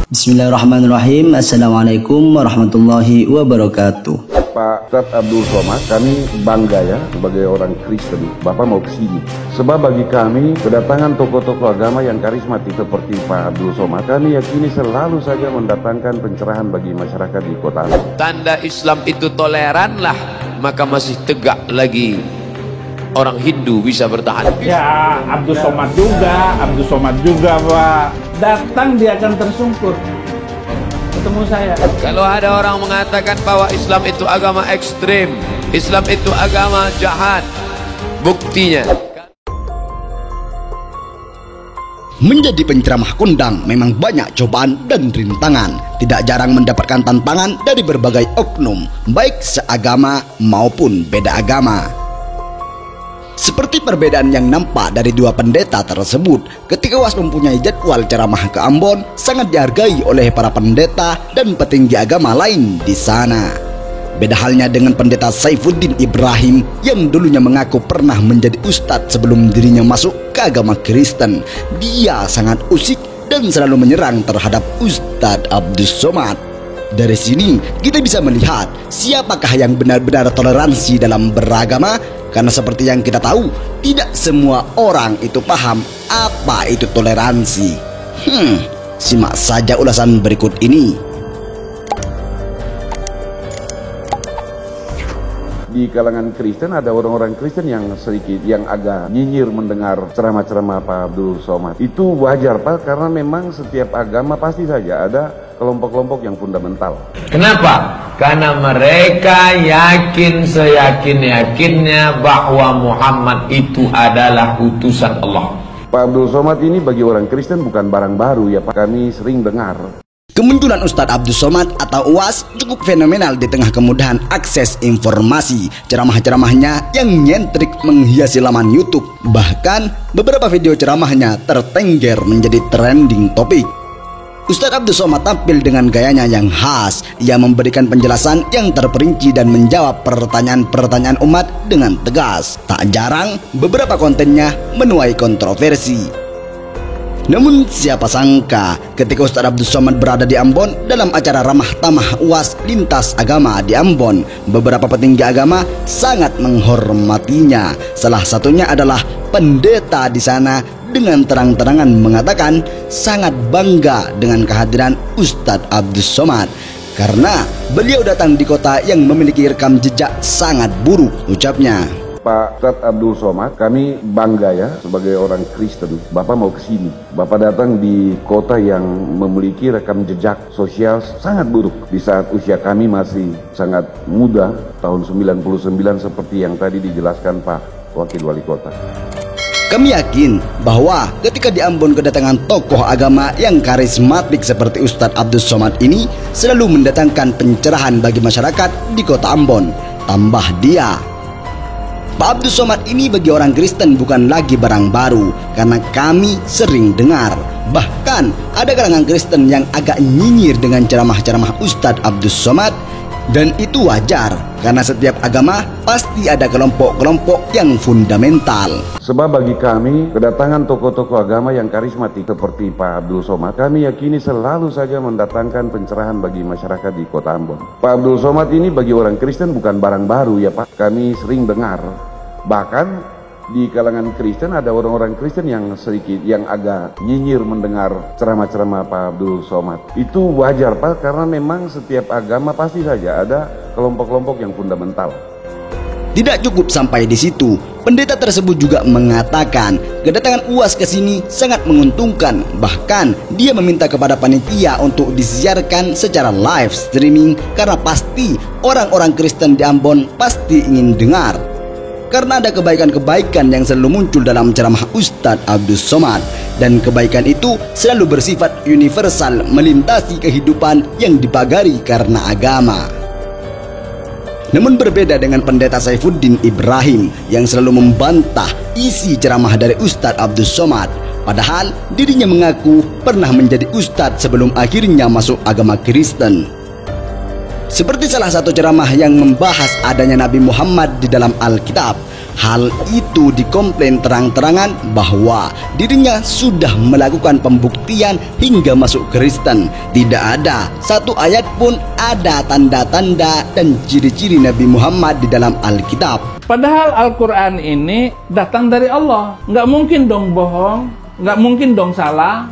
Bismillahirrahmanirrahim. Assalamualaikum warahmatullahi wabarakatuh. Pak Ustadz Abdul Somad, kami bangga ya sebagai orang Kristen. Bapak mau ke sini. Sebab bagi kami, kedatangan tokoh-tokoh agama yang karismatik seperti Pak Abdul Somad, kami yakini selalu saja mendatangkan pencerahan bagi masyarakat di kota Ambon. Tanda Islam itu toleranlah, maka masih tegak lagi orang Hindu bisa bertahan. Ya, Abdul Somad juga Pak. Datang dia akan tersungkur ketemu saya. Kalau ada orang mengatakan bahwa Islam itu agama ekstrim, Islam itu agama jahat, buktinya. Menjadi penceramah kondang memang banyak cobaan dan rintangan. Tidak jarang mendapatkan tantangan dari berbagai oknum, baik seagama maupun beda agama. Seperti perbedaan yang nampak dari dua pendeta tersebut, ketika UAS mempunyai jadwal ceramah ke Ambon, sangat dihargai oleh para pendeta dan petinggi agama lain di sana. Beda halnya dengan pendeta Saifuddin Ibrahim yang dulunya mengaku pernah menjadi ustadz sebelum dirinya masuk ke agama Kristen. Dia sangat usik dan selalu menyerang terhadap Ustadz Abdul Somad. Dari sini kita bisa melihat siapakah yang benar-benar toleransi dalam beragama. Karena seperti yang kita tahu, tidak semua orang itu paham apa itu toleransi. Simak saja ulasan berikut ini. Di kalangan Kristen ada orang-orang Kristen yang sedikit yang agak nyinyir mendengar ceramah-ceramah Pak Abdul Somad. Itu wajar Pak, karena memang setiap agama pasti saja ada kelompok-kelompok yang fundamental. Kenapa? Karena mereka yakin seyakin-yakinnya bahwa Muhammad itu adalah utusan Allah. Pak Abdul Somad ini bagi orang Kristen bukan barang baru ya Pak, kami sering dengar. Kemunculan Ustadz Abdul Somad atau UAS cukup fenomenal di tengah kemudahan akses informasi. Ceramah-ceramahnya yang nyentrik menghiasi laman YouTube. Bahkan beberapa video ceramahnya tertengger menjadi trending topik. Ustadz Abdul Somad tampil dengan gayanya yang khas. Ia memberikan penjelasan yang terperinci dan menjawab pertanyaan-pertanyaan umat dengan tegas. Tak jarang beberapa kontennya menuai kontroversi. Namun siapa sangka ketika Ustadz Abdul Somad berada di Ambon dalam acara ramah tamah UAS lintas agama di Ambon, beberapa petinggi agama sangat menghormatinya. Salah satunya adalah pendeta di sana dengan terang-terangan mengatakan sangat bangga dengan kehadiran Ustadz Abdul Somad karena beliau datang di kota yang memiliki rekam jejak sangat buruk, ucapnya. Pak Ustadz Abdul Somad, kami bangga ya sebagai orang Kristen. Bapak mau ke sini. Bapak datang di kota yang memiliki rekam jejak sosial sangat buruk. Di saat usia kami masih sangat muda, tahun 99 seperti yang tadi dijelaskan Pak Wakil Wali Kota. Kami yakin bahwa ketika di Ambon kedatangan tokoh agama yang karismatik seperti Ustadz Abdul Somad ini selalu mendatangkan pencerahan bagi masyarakat di kota Ambon. Tambah dia, Pak Abdul Somad ini bagi orang Kristen bukan lagi barang baru karena kami sering dengar. Bahkan ada kalangan Kristen yang agak nyinyir dengan ceramah-ceramah Ustadz Abdul Somad. Dan itu wajar, karena setiap agama pasti ada kelompok-kelompok yang fundamental. Sebab bagi kami, kedatangan tokoh-tokoh agama yang karismatik seperti Pak Abdul Somad, kami yakini selalu saja mendatangkan pencerahan bagi masyarakat di kota Ambon. Pak Abdul Somad ini bagi orang Kristen bukan barang baru ya Pak, kami sering dengar. Bahkan di kalangan Kristen ada orang-orang Kristen yang sedikit yang agak nyinyir mendengar ceramah-ceramah Pak Abdul Somad. Itu wajar Pak, karena memang setiap agama pasti saja ada kelompok-kelompok yang fundamental. Tidak cukup sampai di situ, pendeta tersebut juga mengatakan kedatangan UAS ke sini sangat menguntungkan. Bahkan dia meminta kepada panitia untuk disiarkan secara live streaming karena pasti orang-orang Kristen di Ambon pasti ingin dengar. Karena ada kebaikan-kebaikan yang selalu muncul dalam ceramah Ustadz Abdul Somad. Dan kebaikan itu selalu bersifat universal, melintasi kehidupan yang dipagari karena agama. Namun berbeda dengan pendeta Saifuddin Ibrahim yang selalu membantah isi ceramah dari Ustadz Abdul Somad. Padahal dirinya mengaku pernah menjadi ustadz sebelum akhirnya masuk agama Kristen. Seperti salah satu ceramah yang membahas adanya Nabi Muhammad di dalam Alkitab. Hal itu dikomplain terang-terangan bahwa dirinya sudah melakukan pembuktian hingga masuk Kristen. Tidak ada satu ayat pun ada tanda-tanda dan ciri-ciri Nabi Muhammad di dalam Alkitab. Padahal Al-Quran ini datang dari Allah. Nggak mungkin dong bohong, nggak mungkin dong salah.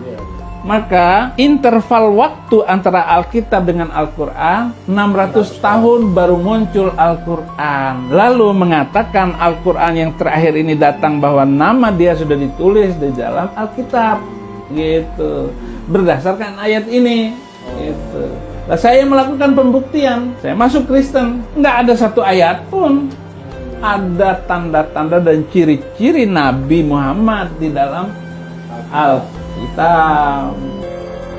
Maka interval waktu antara Alkitab dengan Al-Quran 600 tahun baru muncul Al-Quran. Lalu mengatakan Al-Quran yang terakhir ini datang bahwa nama dia sudah ditulis di dalam Alkitab, gitu. Berdasarkan ayat ini, gitu. Nah, saya melakukan pembuktian, saya masuk Kristen, nggak ada satu ayat pun ada tanda-tanda dan ciri-ciri Nabi Muhammad di dalam Alkitab.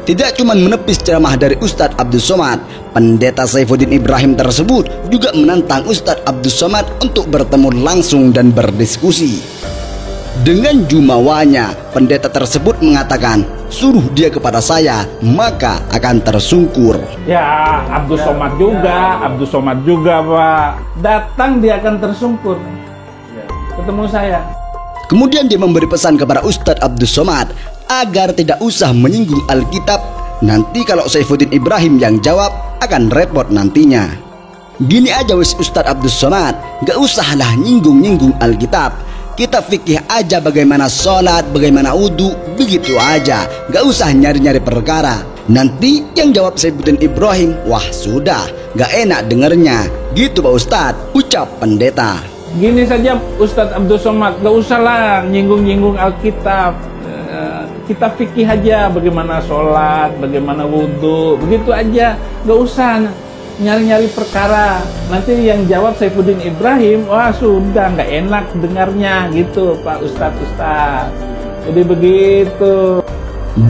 Tidak cuma menepis ceramah dari Ustadz Abdul Somad, pendeta Saifuddin Ibrahim tersebut juga menantang Ustadz Abdul Somad untuk bertemu langsung dan berdiskusi. Dengan jumawanya, pendeta tersebut mengatakan, suruh dia kepada saya, maka akan tersungkur. Ya, Abdul Somad juga Pak. Datang dia akan tersungkur. Ketemu saya. Kemudian dia memberi pesan kepada Ustadz Abdul Somad agar tidak usah menyinggung Alkitab. Nanti kalau Saifuddin Ibrahim yang jawab akan repot nantinya. Gini aja wis Ustadz Abdul Somad, gak usahlah nyinggung-nyinggung Alkitab. Kita fikih aja bagaimana sholat, bagaimana wudhu, begitu aja. Gak usah nyari-nyari perkara. Nanti yang jawab Saifuddin Ibrahim, wah sudah, gak enak dengernya. Gitu Pak Ustadz, ucap pendeta. Gini saja Ustadz Abdul Somad, gak usahlah nyinggung-nyinggung Alkitab. Kita fikih aja bagaimana sholat, bagaimana wudhu, begitu aja. Gak usah nyari-nyari perkara. Nanti yang jawab Saifuddin Ibrahim, wah sudah gak enak dengarnya, gitu Pak Ustadz. Jadi begitu.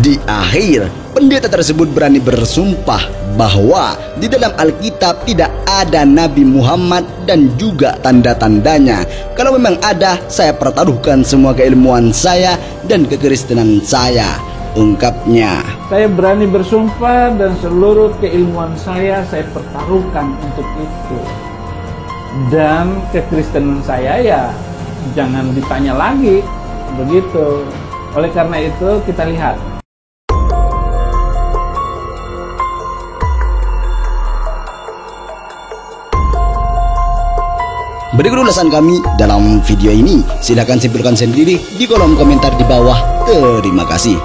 Di akhir, pendeta tersebut berani bersumpah bahwa di dalam Alkitab tidak ada Nabi Muhammad dan juga tanda-tandanya. Kalau memang ada, saya pertaruhkan semua keilmuan saya dan kekristenan saya, ungkapnya. Saya berani bersumpah dan seluruh keilmuan saya pertaruhkan untuk itu. Dan kekristenan saya ya jangan ditanya lagi, begitu. Oleh karena itu kita lihat. Berikut ulasan kami dalam video ini. Silahkan simpulkan sendiri di kolom komentar di bawah. Terima kasih.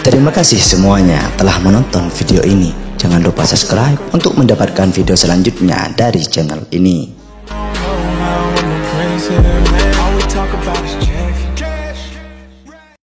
Terima kasih semuanya telah menonton video ini. Jangan lupa subscribe untuk mendapatkan video selanjutnya dari channel ini.